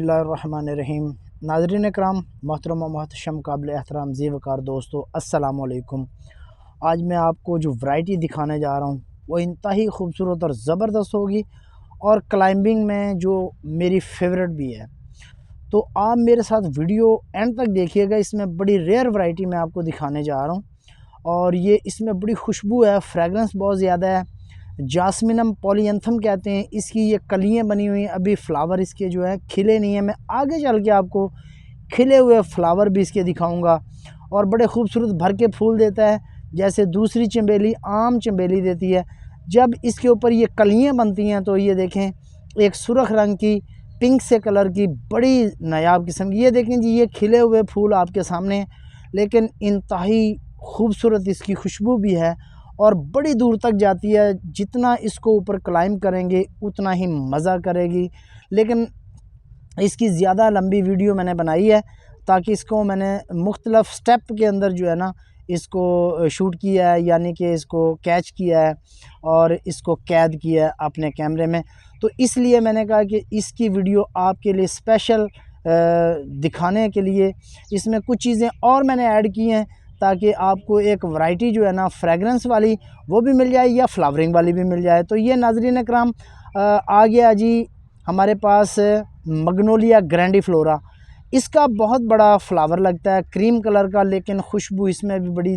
बिस्मिल्लाहिर्रहमानिर्रहीम। नाज़रीन कराम, मोहतरम मोहतशम काबिल एहतराम ज़ी वक़ार दोस्तों, अस्सलामु अलैकुम। आज मैं आपको जो वैरायटी दिखाने जा रहा हूँ वो इंतहाई खूबसूरत और ज़बरदस्त होगी और क्लाइंबिंग में जो मेरी फेवरेट भी है। तो आप मेरे साथ वीडियो एंड तक देखिएगा। इसमें बड़ी रेयर वैरायटी मैं आपको दिखाने जा रहा हूँ और ये इसमें बड़ी खुशबू है, फ्रेगरेंस बहुत ज़्यादा है। जास्मिनम पॉलीएंथम कहते हैं इसकी। ये कलियाँ बनी हुई हैं, अभी फ्लावर इसके जो है खिले नहीं हैं। मैं आगे चल के आपको खिले हुए फ्लावर भी इसके दिखाऊंगा और बड़े खूबसूरत भर के फूल देता है, जैसे दूसरी चमेली आम चमेली देती है। जब इसके ऊपर ये कलियाँ बनती हैं तो ये देखें, एक सुरख रंग की पिंक से कलर की बड़ी नायाब किस्म की। ये देखें जी, ये खिले हुए फूल आपके सामने, लेकिन इंतहाई खूबसूरत इसकी खुशबू भी है और बड़ी दूर तक जाती है। जितना इसको ऊपर क्लाइंब करेंगे उतना ही मज़ा करेगी। लेकिन इसकी ज़्यादा लंबी वीडियो मैंने बनाई है ताकि इसको मैंने मुख्तलिफ़ स्टेप के अंदर जो है ना इसको शूट किया है, यानी कि इसको कैच किया है और इसको कैद किया है अपने कैमरे में। तो इसलिए मैंने कहा कि इसकी वीडियो आपके लिए स्पेशल दिखाने के लिए इसमें कुछ चीज़ें और मैंने ऐड की हैं ताकि आपको एक वैरायटी जो है ना फ्रेगरेंस वाली वो भी मिल जाए या फ्लावरिंग वाली भी मिल जाए। तो ये नाज़रीन कराम आ गया जी हमारे पास मैग्नोलिया ग्रैंडिफ्लोरा। इसका बहुत बड़ा फ्लावर लगता है क्रीम कलर का, लेकिन खुशबू इसमें भी बड़ी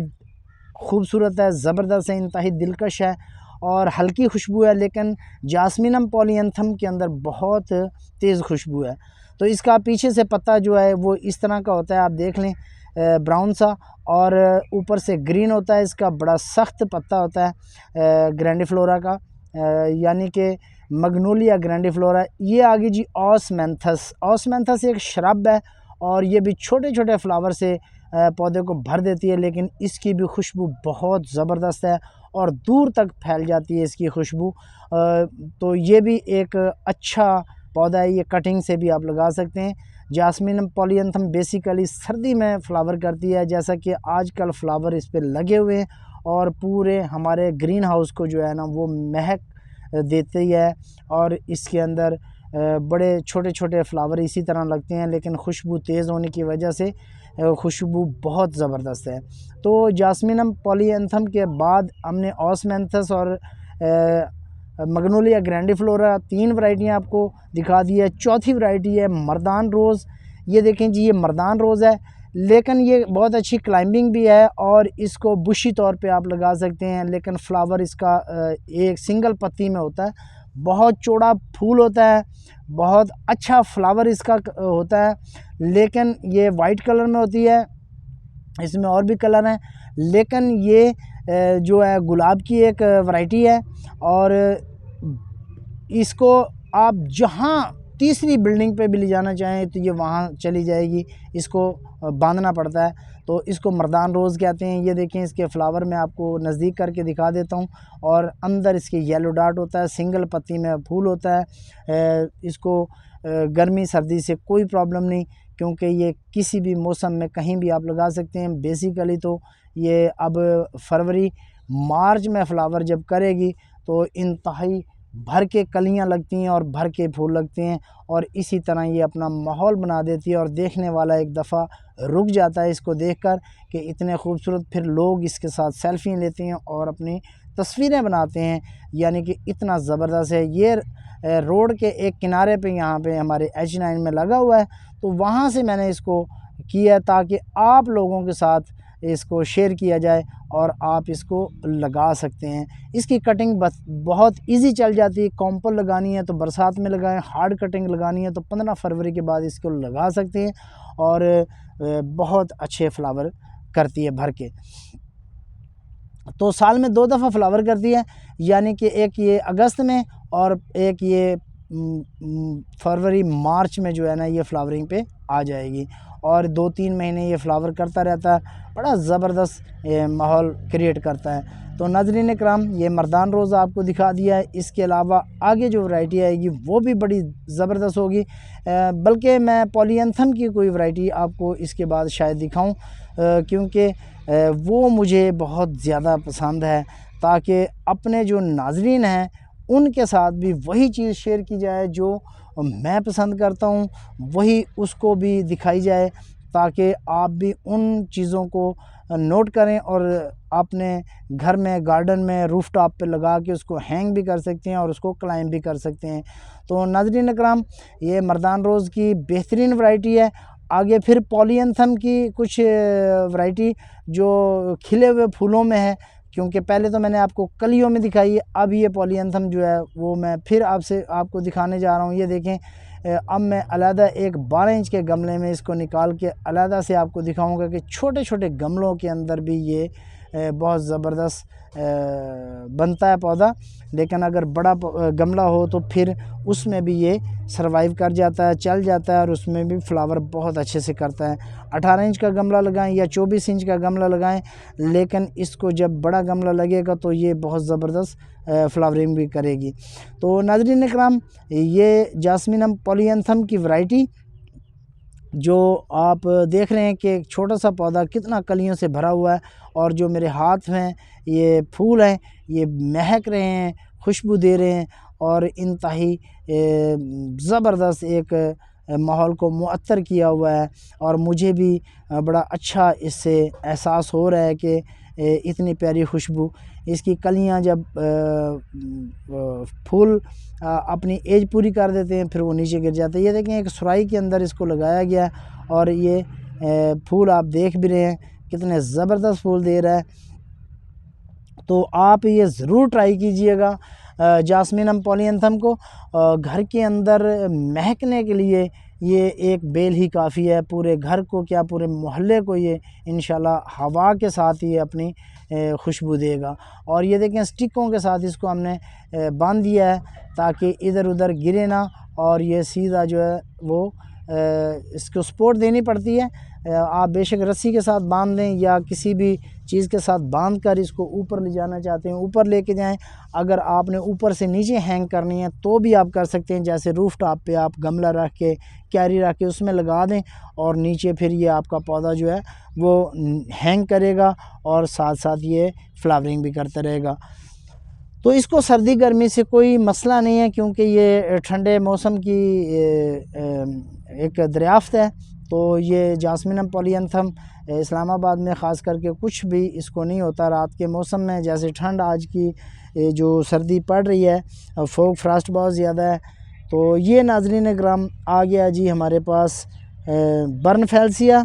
खूबसूरत है, ज़बरदस्त है, इंतहाई दिलकश है और हल्की खुशबू है। लेकिन जास्मिनम पॉलीएंथम के अंदर बहुत तेज़ खुशबू है। तो इसका पीछे से पत्ता जो है वो इस तरह का होता है, आप देख लें, ब्राउन सा, और ऊपर से ग्रीन होता है। इसका बड़ा सख्त पत्ता होता है ग्रैंडिफ्लोरा का, यानी कि मैग्नोलिया ग्रैंडिफ्लोरा। ये आ गई जी ऑसमेंथस। ऑसमेंथस एक श्रब है और ये भी छोटे छोटे फ्लावर से पौधे को भर देती है, लेकिन इसकी भी खुशबू बहुत ज़बरदस्त है और दूर तक फैल जाती है इसकी खुशबू। तो ये भी एक अच्छा पौधा है, ये कटिंग से भी आप लगा सकते हैं। जास्मिनम पॉलीएंथम बेसिकली सर्दी में फ्लावर करती है, जैसा कि आजकल फ्लावर इस पे लगे हुए हैं और पूरे हमारे ग्रीन हाउस को जो है ना वो महक देती है। और इसके अंदर बड़े छोटे छोटे फ्लावर इसी तरह लगते हैं, लेकिन खुशबू तेज़ होने की वजह से खुशबू बहुत ज़बरदस्त है। तो जास्मिनम पॉलीएंथम के बाद हमने ऑसमेंथस और मैग्नोलिया ग्रैंडिफ्लोरा, 3 वैरायटियाँ आपको दिखा दी है। चौथी वैरायटी है मर्दान रोज़। ये देखें जी, ये मर्दान रोज़ है, लेकिन ये बहुत अच्छी क्लाइंबिंग भी है और इसको बुशी तौर पे आप लगा सकते हैं। लेकिन फ्लावर इसका एक सिंगल पत्ती में होता है, बहुत चौड़ा फूल होता है, बहुत अच्छा फ्लावर इसका होता है। लेकिन ये वाइट कलर में होती है, इसमें और भी कलर हैं, लेकिन ये जो है गुलाब की एक वैरायटी है और इसको आप जहाँ तीसरी बिल्डिंग पे भी ले जाना चाहें तो ये वहाँ चली जाएगी। इसको बांधना पड़ता है, तो इसको मर्दान रोज़ कहते हैं। ये देखें, इसके फ्लावर मैं आपको नज़दीक करके दिखा देता हूँ और अंदर इसके येलो डॉट होता है, सिंगल पत्ती में फूल होता है। इसको गर्मी सर्दी से कोई प्रॉब्लम नहीं, क्योंकि ये किसी भी मौसम में कहीं भी आप लगा सकते हैं। बेसिकली तो ये अब फरवरी मार्च में फ्लावर जब करेगी तो इंतहाई भर के कलियां लगती हैं और भर के फूल लगते हैं और इसी तरह ये अपना माहौल बना देती है और देखने वाला एक दफ़ा रुक जाता है इसको देखकर कि इतने खूबसूरत। फिर लोग इसके साथ सेल्फी लेते हैं और अपनी तस्वीरें बनाते हैं, यानी कि इतना ज़बरदस्त है। ये रोड के एक किनारे पे यहाँ पे हमारे H9 में लगा हुआ है, तो वहाँ से मैंने इसको किया ताकि आप लोगों के साथ इसको शेयर किया जाए और आप इसको लगा सकते हैं। इसकी कटिंग बस बहुत इजी चल जाती है। कॉम्पर लगानी है तो बरसात में लगाएं, हार्ड कटिंग लगानी है तो 15 फरवरी के बाद इसको लगा सकते हैं और बहुत अच्छे फ्लावर करती है भर के। तो साल में 2 दफ़ा फ्लावर करती है, यानी कि एक ये अगस्त में और एक ये फरवरी मार्च में जो है ना ये फ्लावरिंग पे आ जाएगी और 2-3 महीने ये फ्लावर करता रहता है। बड़ा ज़बरदस्त माहौल क्रिएट करता है। तो नाज़रीन कराम, ये मर्दान रोज़ आपको दिखा दिया है। इसके अलावा आगे जो वैरायटी आएगी वो भी बड़ी ज़बरदस्त होगी, बल्कि मैं पॉलीएंथम की कोई वैरायटी आपको इसके बाद शायद दिखाऊं, क्योंकि वो मुझे बहुत ज़्यादा पसंद है, ताकि अपने जो नाज़रीन हैं उनके साथ भी वही चीज़ शेयर की जाए जो मैं पसंद करता हूँ वही उसको भी दिखाई जाए, ताकि आप भी उन चीज़ों को नोट करें और अपने घर में गार्डन में रूफ टॉप पर लगा के उसको हैंग भी कर सकते हैं और उसको क्लाइंब भी कर सकते हैं। तो नाज़रीन इकराम, ये मर्दान रोज़ की बेहतरीन वैरायटी है। आगे फिर पॉलीएंथम की कुछ वैरायटी जो खिले हुए फूलों में है, क्योंकि पहले तो मैंने आपको कलियों में दिखाई है, अब ये पॉलीएंथम जो है वो मैं फिर आपको दिखाने जा रहा हूँ। ये देखें, अब मैं अलहदा एक 12 इंच के गमले में इसको निकाल के अलहदा से आपको दिखाऊंगा कि छोटे छोटे गमलों के अंदर भी ये बहुत ज़बरदस्त बनता है पौधा। लेकिन अगर बड़ा गमला हो तो फिर उसमें भी ये सर्वाइव कर जाता है, चल जाता है और उसमें भी फ्लावर बहुत अच्छे से करता है। 18 इंच का गमला लगाएं या 24 इंच का गमला लगाएं, लेकिन इसको जब बड़ा गमला लगेगा तो ये बहुत ज़बरदस्त फ्लावरिंग भी करेगी। तो नाज़रीन इकराम, ये जास्मिनम पॉलीएंथम की वैरायटी जो आप देख रहे हैं कि एक छोटा सा पौधा कितना कलियों से भरा हुआ है, और जो मेरे हाथ में ये फूल हैं ये महक रहे हैं, खुशबू दे रहे हैं और इंतहाई ज़बरदस्त एक माहौल को मुअत्तर किया हुआ है। और मुझे भी बड़ा अच्छा इससे एहसास हो रहा है कि इतनी प्यारी खुशबू, इसकी कलियां जब फूल अपनी एज पूरी कर देते हैं फिर वो नीचे गिर जाते हैं। ये देखें, एक सुराही के अंदर इसको लगाया गया है और ये फूल आप देख भी रहे हैं कितने ज़बरदस्त फूल दे रहा है। तो आप ये ज़रूर ट्राई कीजिएगा जास्मिनम पॉलीएंथम को। घर के अंदर महकने के लिए ये एक बेल ही काफ़ी है, पूरे घर को क्या पूरे मोहल्ले को ये इंशाल्लाह हवा के साथ ये अपनी खुशबू देगा। और ये देखें, स्टिकों के साथ इसको हमने बांध दिया है ताकि इधर उधर गिरे ना, और ये सीधा जो है वो इसको सपोर्ट देनी पड़ती है। आप बेशक रस्सी के साथ बांध दें या किसी भी चीज़ के साथ बांध कर इसको ऊपर ले जाना चाहते हैं ऊपर लेके जाएं। अगर आपने ऊपर से नीचे हैंग करनी है तो भी आप कर सकते हैं, जैसे रूफ टॉप पे आप गमला रख के कैरी रख के उसमें लगा दें और नीचे फिर ये आपका पौधा जो है वो हैंग करेगा और साथ साथ ये फ्लावरिंग भी करता रहेगा। तो इसको सर्दी गर्मी से कोई मसला नहीं है, क्योंकि ये ठंडे मौसम की एक दरियाफ़त है। तो ये जास्मिनम पॉलीएंथम इस्लामाबाद में ख़ास करके कुछ भी इसको नहीं होता रात के मौसम में, जैसे ठंड आज की जो सर्दी पड़ रही है, फोग फ्रास्ट बहुत ज़्यादा है। तो ये नाज़रीन ग्राम आ गया जी हमारे पास बर्नफेल्सिया,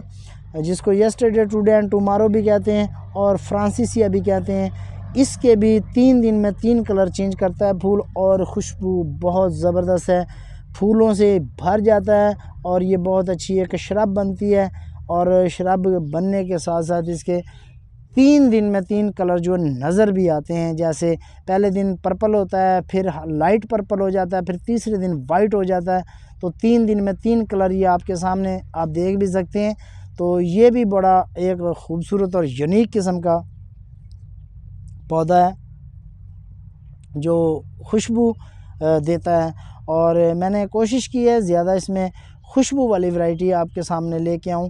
जिसको यस्टरडे टुडे एंड टुमारो भी कहते हैं और फ्रांसिसिया भी कहते हैं। इसके भी 3 दिन में 3 कलर चेंज करता है फूल, और खुशबू बहुत ज़बरदस्त है, फूलों से भर जाता है और ये बहुत अच्छी एक शरब बनती है। और शरब बनने के साथ साथ इसके 3 दिन में 3 कलर जो नज़र भी आते हैं, जैसे पहले दिन पर्पल होता है, फिर लाइट पर्पल हो जाता है, फिर तीसरे दिन वाइट हो जाता है। तो 3 दिन में 3 कलर ये आपके सामने आप देख भी सकते हैं। तो ये भी बड़ा एक ख़ूबसूरत और यूनिक किस्म का पौधा है जो खुशबू देता है। और मैंने कोशिश की है ज़्यादा इसमें खुशबू वाली वैरायटी आपके सामने लेके आऊँ,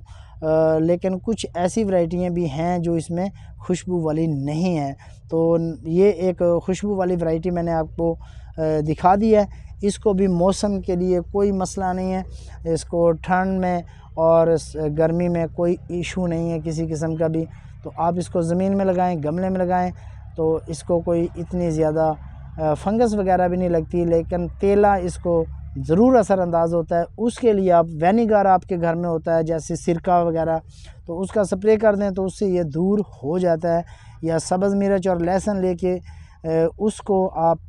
लेकिन कुछ ऐसी वैरायटियाँ भी हैं जो इसमें खुशबू वाली नहीं है। तो ये एक खुशबू वाली वैरायटी मैंने आपको दिखा दी है। इसको भी मौसम के लिए कोई मसला नहीं है, इसको ठंड में और गर्मी में कोई इशू नहीं है किसी किस्म का भी। तो आप इसको ज़मीन में लगाएं, गमले में लगाएं, तो इसको कोई इतनी ज़्यादा फंगस वगैरह भी नहीं लगती, लेकिन तेला इसको ज़रूर असरअंदाज होता है। उसके लिए आप विनेगर आपके घर में होता है जैसे सिरका वगैरह, तो उसका स्प्रे कर दें तो उससे ये दूर हो जाता है। या सब्ज़ मिर्च और लहसुन लेके उसको आप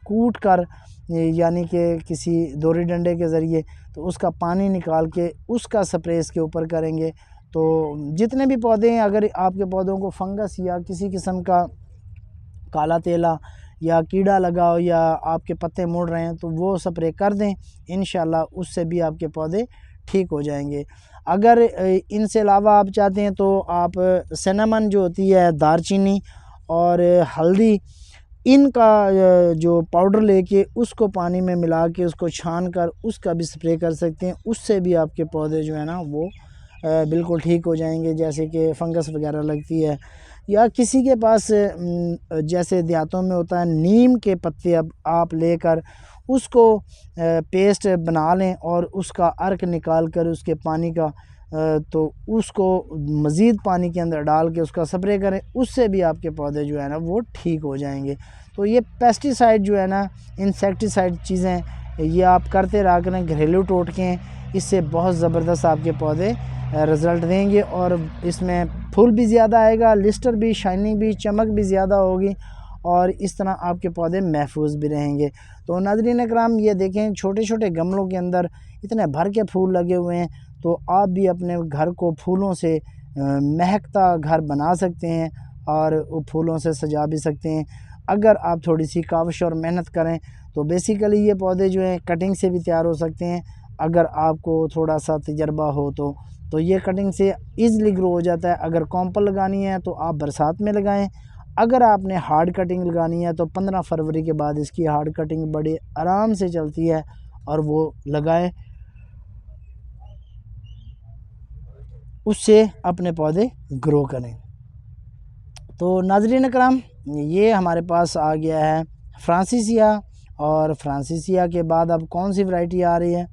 कूट कर यानी कि किसी दोरी डंडे के ज़रिए तो उसका पानी निकाल के उसका स्प्रे इसके ऊपर करेंगे। तो जितने भी पौधे हैं, अगर आपके पौधों को फंगस या किसी किस्म का काला तेला या कीड़ा लगा हो या आपके पत्ते मुड़ रहे हैं तो वो स्प्रे कर दें, इंशाल्लाह उससे भी आपके पौधे ठीक हो जाएंगे। अगर इनसे अलावा आप चाहते हैं तो आप सिनेमन जो होती है, दारचीनी और हल्दी, इनका जो पाउडर लेके उसको पानी में मिला के उसको छान कर उसका भी स्प्रे कर सकते हैं। उससे भी आपके पौधे जो है ना वो बिल्कुल ठीक हो जाएंगे। जैसे कि फंगस वगैरह लगती है, या किसी के पास जैसे देहातों में होता है, नीम के पत्ते अब आप लेकर उसको पेस्ट बना लें और उसका अर्क निकाल कर उसके पानी का तो उसको मज़ीद पानी के अंदर डाल के उसका स्प्रे करें, उससे भी आपके पौधे जो है ना वो ठीक हो जाएंगे। तो ये पेस्टिसाइड जो है ना, इंसेक्टिसाइड चीज़ें ये आप करते रहा करें, घरेलू टोटके, इससे बहुत ज़बरदस्त आपके पौधे रिज़ल्ट देंगे और इसमें फूल भी ज़्यादा आएगा, लिस्टर भी, शाइनिंग भी, चमक भी ज़्यादा होगी और इस तरह आपके पौधे महफूज भी रहेंगे। तो नाज़रीन कराम, ये देखें छोटे छोटे गमलों के अंदर इतने भर के फूल लगे हुए हैं, तो आप भी अपने घर को फूलों से महकता घर बना सकते हैं और फूलों से सजा भी सकते हैं। अगर आप थोड़ी सी काविश और मेहनत करें तो बेसिकली ये पौधे जो हैं कटिंग से भी तैयार हो सकते हैं। अगर आपको थोड़ा सा तजर्बा हो तो ये कटिंग से ईज़िली ग्रो हो जाता है। अगर कॉम्पल लगानी है तो आप बरसात में लगाएं। अगर आपने हार्ड कटिंग लगानी है तो 15 फरवरी के बाद इसकी हार्ड कटिंग बड़े आराम से चलती है और वो लगाएं, उससे अपने पौधे ग्रो करें। तो नाज़रीन कराम, ये हमारे पास आ गया है फ्रांसीसिया, और फ्रांसीसिया के बाद अब कौन सी वैरायटी आ रही है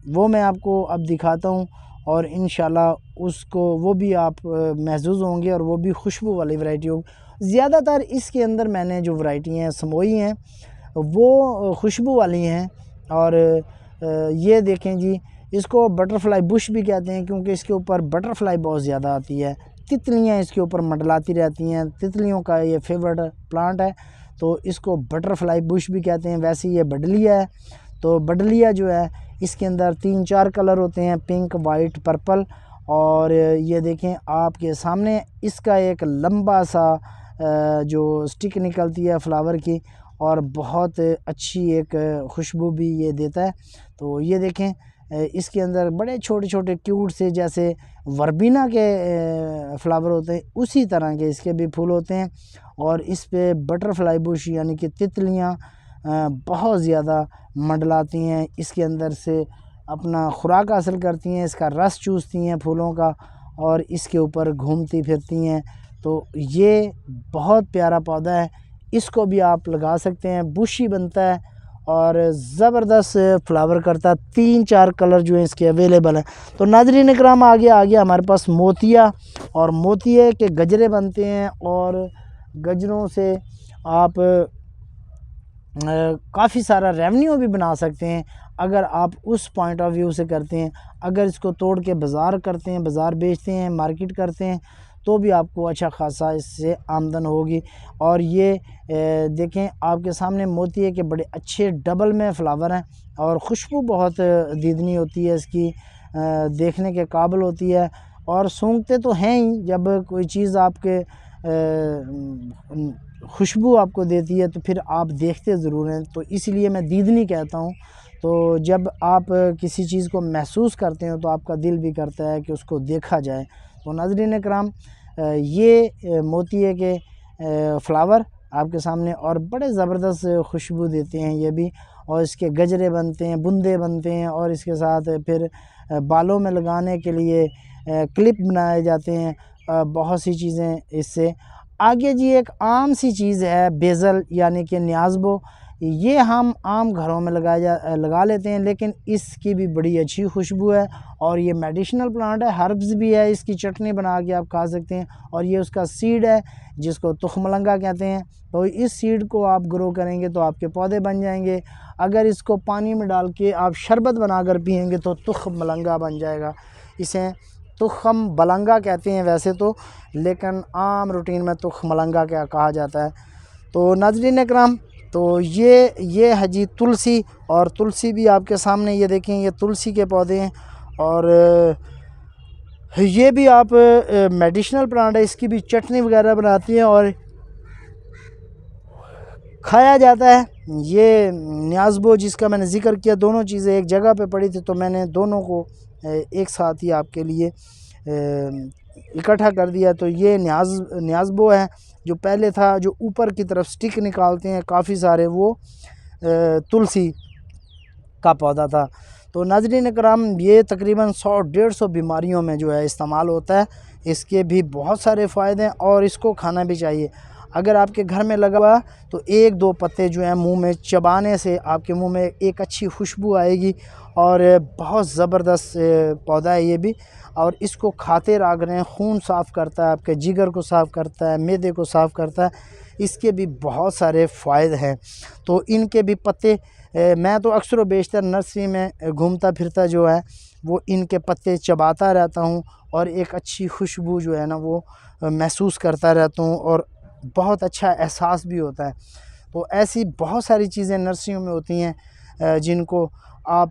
वो मैं आपको अब दिखाता हूँ और इंशाल्लाह उसको वो भी आप महसूस होंगे और वो भी खुशबू वाली वैरायटी होगी। ज़्यादातर इसके अंदर मैंने जो वैरायटी हैं समोई हैं वो खुशबू वाली हैं। और ये देखें जी, इसको बटरफ्लाई बुश भी कहते हैं क्योंकि इसके ऊपर बटरफ्लाई बहुत ज़्यादा आती है, तितलियाँ इसके ऊपर मंडलाती रहती हैं, तितलियों का ये फेवरेट प्लांट है, तो इसको बटरफ्लाई बुश भी कहते हैं। वैसे ये बडलिया है, तो बडलिया जो है इसके अंदर 3-4 कलर होते हैं, पिंक, वाइट, पर्पल। और ये देखें आपके सामने इसका एक लंबा सा जो स्टिक निकलती है फ्लावर की, और बहुत अच्छी एक खुशबू भी ये देता है। तो ये देखें इसके अंदर बड़े छोटे छोटे क्यूट से, जैसे वर्बिना के फ्लावर होते हैं उसी तरह के इसके भी फूल होते हैं। और इस पे बटरफ्लाई बुश यानी कि तितलियाँ बहुत ज़्यादा मंडलाती हैं, इसके अंदर से अपना खुराक हासिल करती हैं, इसका रस चूसती हैं फूलों का और इसके ऊपर घूमती फिरती हैं। तो ये बहुत प्यारा पौधा है, इसको भी आप लगा सकते हैं, बुशी बनता है और ज़बरदस्त फ्लावर करता है। 3-4 कलर जो हैं इसके अवेलेबल हैं। तो नाज़रीन इकराम, आ गया हमारे पास मोतिया, और मोतिये के गजरे बनते हैं और गजरों से आप काफ़ी सारा रेवेन्यू भी बना सकते हैं अगर आप उस पॉइंट ऑफ व्यू से करते हैं। अगर इसको तोड़ के बाज़ार करते हैं, बाज़ार बेचते हैं, मार्केट करते हैं, तो भी आपको अच्छा खासा इससे आमदन होगी। और ये देखें आपके सामने मोतिये के बड़े अच्छे डबल में फ्लावर हैं और खुशबू बहुत दीदनी होती है इसकी, देखने के काबिल होती है। और सूंघते तो हैं ही, जब कोई चीज़ आपके खुशबू आपको देती है तो फिर आप देखते ज़रूर हैं, तो इसलिए मैं दीदनी कहता हूँ। तो जब आप किसी चीज़ को महसूस करते हो तो आपका दिल भी करता है कि उसको देखा जाए। तो नाज़रीन कराम, ये मोतिये के फ्लावर आपके सामने और बड़े ज़बरदस्त खुशबू देते हैं ये भी, और इसके गजरे बनते हैं, बूंदे बनते हैं, और इसके साथ फिर बालों में लगाने के लिए क्लिप बनाए जाते हैं, बहुत सी चीज़ें इससे। आगे जी एक आम सी चीज़ है बेज़ल यानी कि न्याज़बो, ये हम आम घरों में लगा लेते हैं, लेकिन इसकी भी बड़ी अच्छी खुशबू है और ये मेडिसिनल प्लांट है, हर्ब्स भी है, इसकी चटनी बना के आप खा सकते हैं। और ये उसका सीड है जिसको तुखमलंगा कहते हैं, तो इस सीड को आप ग्रो करेंगे तो आपके पौधे बन जाएंगे। अगर इसको पानी में डाल के आप शरबत बनाकर पिएंगे तो तुखमलंगा बन जाएगा। इसे तुखम बलंगा कहते हैं वैसे तो, लेकिन आम रूटीन में तुखमलंगा क्या कहा जाता है। तो नाज़रीन इकराम, तो ये है जी तुलसी, और तुलसी भी आपके सामने ये देखें, ये तुलसी के पौधे हैं और ये भी आप मेडिसिनल प्लांट है, इसकी भी चटनी वगैरह बनाती हैं और खाया जाता है। ये न्याज़बो जिसका मैंने ज़िक्र किया, दोनों चीज़ें एक जगह पे पड़ी थी तो मैंने दोनों को एक साथ ही आपके लिए इकट्ठा कर दिया। तो ये न्याज़बो है, जो पहले था जो ऊपर की तरफ स्टिक निकालते हैं काफ़ी सारे, वो तुलसी का पौधा था। तो नाज़रीन कराम, ये तकरीबन 100-150 बीमारियों में जो है इस्तेमाल होता है। इसके भी बहुत सारे फ़ायदे हैं और इसको खाना भी चाहिए। अगर आपके घर में लगा हुआ तो 1-2 पत्ते जो हैं मुंह में चबाने से आपके मुंह में एक अच्छी खुशबू आएगी और बहुत ज़बरदस्त पौधा है ये भी। और इसको खाते रहा करें, खून साफ़ करता है, आपके जिगर को साफ़ करता है, मैदे को साफ़ करता है। इसके भी बहुत सारे फ़ायदे हैं। तो इनके भी पत्ते मैं तो अक्सर व बेशतर नर्सरी में घूमता फिरता जो है वो इनके पत्ते चबाता रहता हूँ और एक अच्छी खुशबू जो है ना वो महसूस करता रहता हूँ और बहुत अच्छा एहसास भी होता है। तो ऐसी बहुत सारी चीज़ें नर्सरियों में होती हैं जिनको आप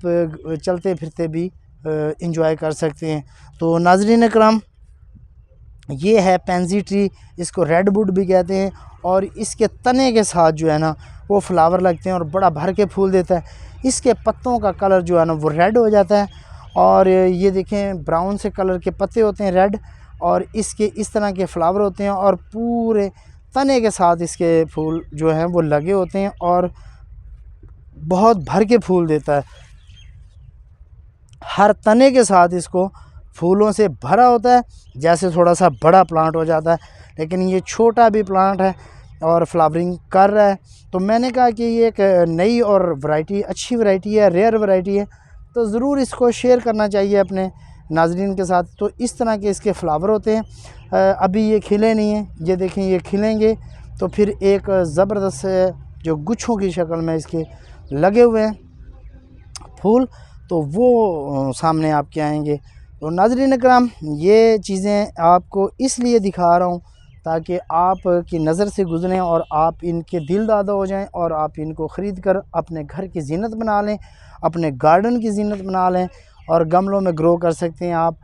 चलते फिरते भी इंजॉय कर सकते हैं। तो नाज़रीन कराम, ये है पेंजी ट्री, इसको रेडवुड भी कहते हैं और इसके तने के साथ जो है ना वो फ्लावर लगते हैं और बड़ा भर के फूल देता है। इसके पत्तों का कलर जो है ना वो रेड हो जाता है और ये देखें ब्राउन से कलर के पत्ते होते हैं रेड, और इसके इस तरह के फ्लावर होते हैं और पूरे तने के साथ इसके फूल जो हैं वो लगे होते हैं और बहुत भर के फूल देता है। हर तने के साथ इसको फूलों से भरा होता है, जैसे थोड़ा सा बड़ा प्लांट हो जाता है, लेकिन ये छोटा भी प्लांट है और फ्लावरिंग कर रहा है। तो मैंने कहा कि ये एक नई और वैरायटी, अच्छी वैरायटी है, रेयर वैरायटी है, तो ज़रूर इसको शेयर करना चाहिए अपने नाज़रीन के साथ। तो इस तरह के इसके फ्लावर होते हैं। अभी ये खिले नहीं हैं, ये देखें, ये खिलेंगे तो फिर एक ज़बरदस्त जो गुच्छों की शक्ल में इसके लगे हुए हैं फूल, तो वो सामने आपके आएंगे। तो नाज़रीन कराम, ये चीज़ें आपको इसलिए दिखा रहा हूँ ताकि आप की नज़र से गुज़रें और आप इनके दिल दादा हो जाएं और आप इनको ख़रीद कर अपने घर की ज़ीनत बना लें, अपने गार्डन की ज़ीनत बना लें और गमलों में ग्रो कर सकते हैं आप।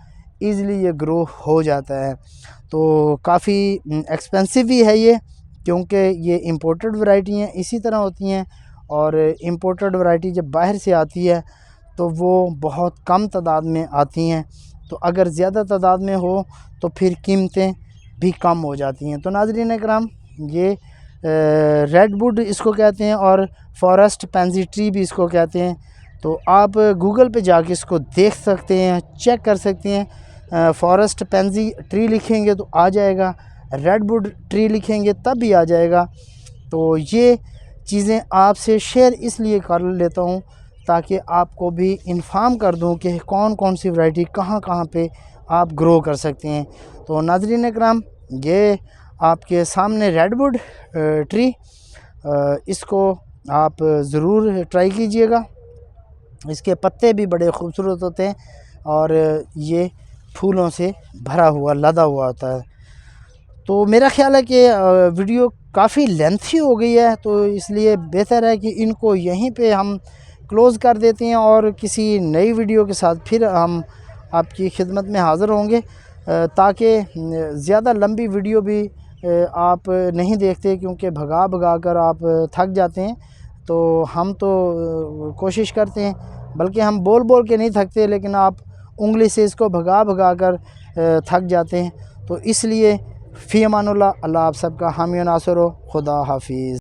ईज़िली ये ग्रो हो जाता है। तो काफ़ी एक्सपेंसिव भी है ये, क्योंकि ये इम्पोर्टेड वैरायटी हैं, इसी तरह होती हैं। और इम्पोर्टेड वैरायटी जब बाहर से आती है तो वो बहुत कम तादाद में आती हैं, तो अगर ज़्यादा तादाद में हो तो फिर कीमतें भी कम हो जाती हैं। तो नाज़रीन कराम, ये रेडवुड इसको कहते हैं और फॉरेस्ट पेंजी ट्री भी इसको कहते हैं। तो आप गूगल पे जाके इसको देख सकते हैं, चेक कर सकते हैं। फॉरेस्ट पेंजी ट्री लिखेंगे तो आ जाएगा, रेडवुड ट्री लिखेंगे तब भी आ जाएगा। तो ये चीज़ें आपसे शेयर इसलिए कर लेता हूँ ताकि आपको भी इन्फॉर्म कर दूँ कि कौन कौन सी वैरायटी कहाँ कहाँ पे आप ग्रो कर सकते हैं। तो नाज़रीन कराम, ये आपके सामने रेडवुड ट्री, इसको आप ज़रूर ट्राई कीजिएगा। इसके पत्ते भी बड़े खूबसूरत होते हैं और ये फूलों से भरा हुआ, लदा हुआ होता है। तो मेरा ख़्याल है कि वीडियो काफ़ी लेंथी हो गई है, तो इसलिए बेहतर है कि इनको यहीं पे हम क्लोज़ कर देते हैं और किसी नई वीडियो के साथ फिर हम आपकी खिदमत में हाज़िर होंगे, ताकि ज़्यादा लंबी वीडियो भी आप नहीं देखते, क्योंकि भगा भगा कर आप थक जाते हैं। तो हम तो कोशिश करते हैं, बल्कि हम बोल बोल के नहीं थकते, लेकिन आप उंगली से इसको भगा भगा कर थक जाते हैं। तो इसलिए फ़ी अमानुल्लाह, अल्लाह आप सबका हामी व नासिर हो। खुदा हाफिज़।